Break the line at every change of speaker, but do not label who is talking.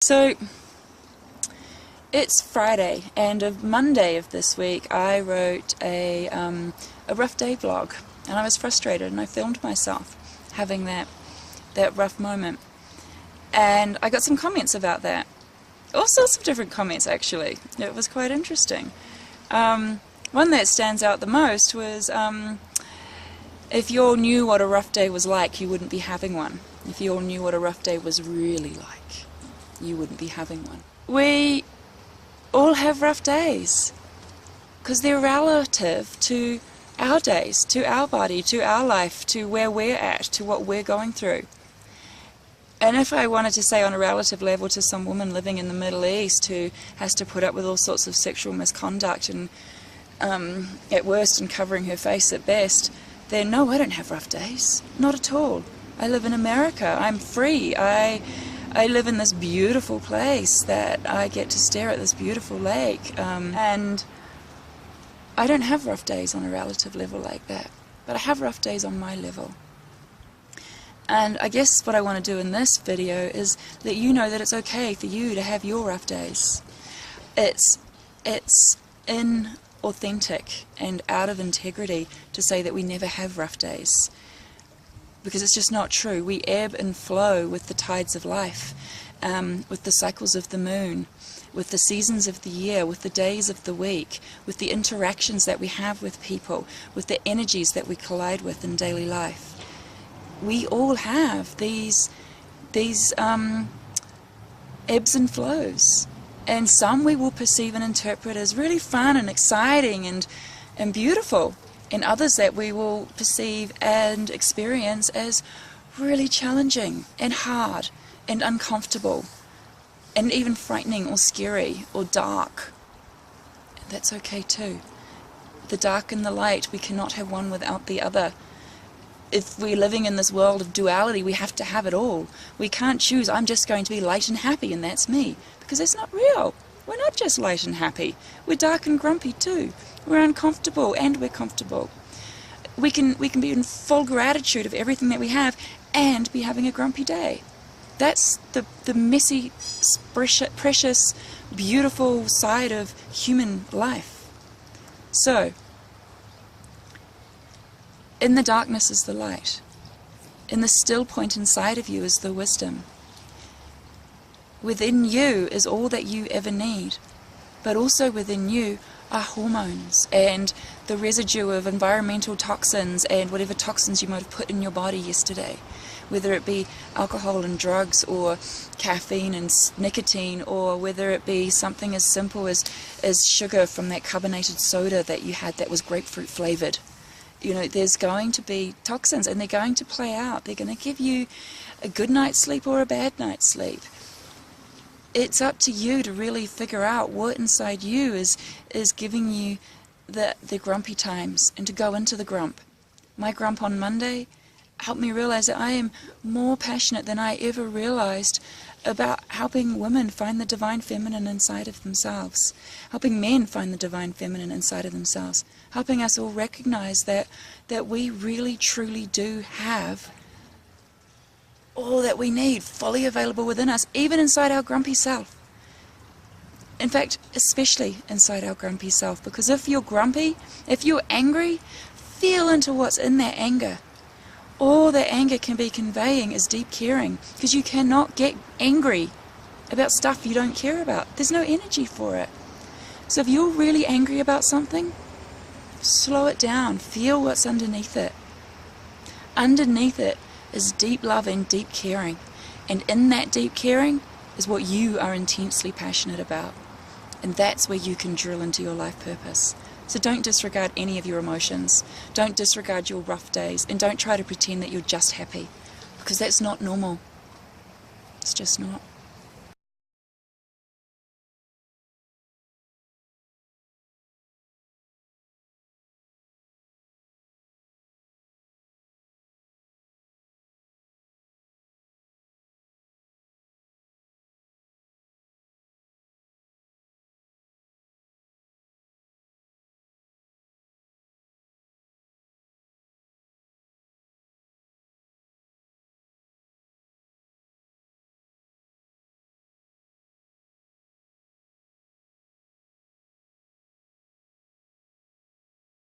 So it's Friday, and of Monday of this week I wrote a rough day vlog, and I was frustrated, and I filmed myself having that rough moment, and I got some comments about that. All sorts of different comments, actually. It was quite interesting. One that stands out the most was, if you all knew what a rough day was like, you wouldn't be having one. If you all knew what a rough day was really like, you wouldn't be having one. We all have rough days, because they're relative to our days, to our body, to our life, to where we're at, to what we're going through. And if I wanted to say on a relative level to some woman living in the Middle East who has to put up with all sorts of sexual misconduct and at worst and covering her face at best, then no, I don't have rough days. Not at all. I live in America. I'm free. I live in this beautiful place that I get to stare at this beautiful lake. And I don't have rough days on a relative level like that. But I have rough days on my level. And I guess what I want to do in this video is let you know that it's okay for you to have your rough days. It's inauthentic and out of integrity to say that we never have rough days, because it's just not true. We ebb and flow with the tides of life, with the cycles of the moon, with the seasons of the year, with the days of the week, with the interactions that we have with people, with the energies that we collide with in daily life. We all have these ebbs and flows, and some we will perceive and interpret as really fun and exciting and beautiful, and others that we will perceive and experience as really challenging and hard and uncomfortable and even frightening or scary or dark. That's okay too. The dark and the light, we cannot have one without the other. If we're living in this world of duality, we have to have it all. We can't choose, I'm just going to be light and happy and that's me, because it's not real. We're not just light and happy. We're dark and grumpy too. We're uncomfortable and we're comfortable. We can be in full gratitude of everything that we have and be having a grumpy day. That's the messy, precious, beautiful side of human life. So, in the darkness is the light. In the still point inside of you is the wisdom. Within you is all that you ever need, but also within you are hormones and the residue of environmental toxins and whatever toxins you might have put in your body yesterday, whether it be alcohol and drugs or caffeine and nicotine, or whether it be something as simple as sugar from that carbonated soda that you had that was grapefruit flavored. You know, there's going to be toxins, and they're going to play out. They're going to give you a good night's sleep or a bad night's sleep. It's up to you to really figure out what inside you is giving you the grumpy times, and to go into the grump. My grump on Monday helped me realize that I am more passionate than I ever realized about helping women find the divine feminine inside of themselves, helping men find the divine feminine inside of themselves, helping us all recognize that we really truly do have all that we need fully available within us, even inside our grumpy self. In fact, especially inside our grumpy self, because if you're grumpy, if you're angry, feel into what's in that anger. All that anger can be conveying is deep caring, because you cannot get angry about stuff you don't care about. There's no energy for it. So if you're really angry about something, slow it down. Feel what's underneath it. Underneath it is deep love and deep caring. And in that deep caring is what you are intensely passionate about. And that's where you can drill into your life purpose. So don't disregard any of your emotions. Don't disregard your rough days. And don't try to pretend that you're just happy, because that's not normal. It's just not.